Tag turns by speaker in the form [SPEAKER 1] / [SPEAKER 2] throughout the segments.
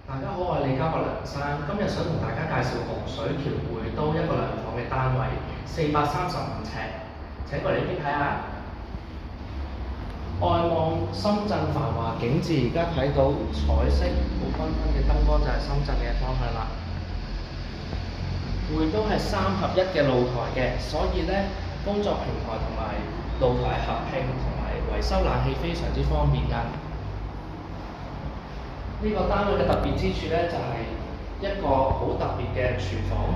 [SPEAKER 1] 大家好，我係李家博梁生，今日想同大家介紹洪水橋匯都一個兩房嘅單位，435尺。請過嚟呢邊睇下。外望深圳繁華景緻，而家睇到彩色好繽紛嘅燈光就係深圳嘅方向啦。匯都係3合1嘅露台嘅，所以咧工作平台同埋露台合併同埋維修冷氣非常之方便㗎。呢個單位嘅特別之處咧，就係一個好特別嘅廚房，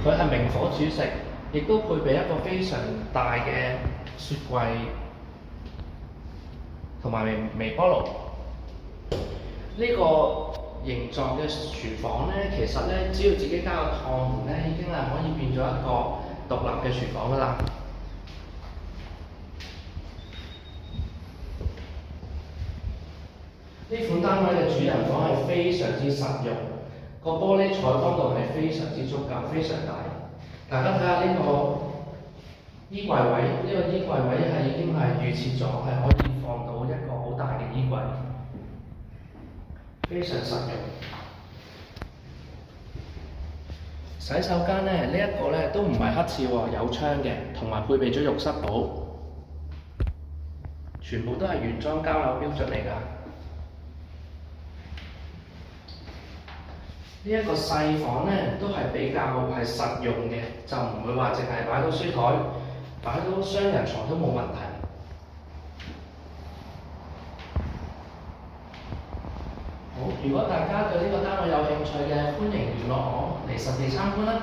[SPEAKER 1] 佢係明火煮食，亦都配備一個非常大嘅雪櫃同埋微波爐。呢個形狀嘅廚房咧，其實咧只要自己加個趟門咧，已經係可以變咗一個獨立嘅廚房㗎啦。呢款單位嘅主人房係非常之實用，個玻璃採光度係非常之足夠，非常大。大家睇下呢個衣櫃位，呢個衣櫃位係已經係預設咗，係可以放到一個好大嘅衣櫃，非常實用。洗手間咧，呢一個咧都唔係黑廁喎，有窗嘅，同埋配備咗浴室寶，全部都係原裝交樓標準嚟㗎。呢一個細房咧，都係比較係實用嘅，就唔會話淨係擺到書台，擺到雙人床都冇問題。好，如果大家對呢個單位有興趣嘅，歡迎聯絡我嚟實地參觀啦。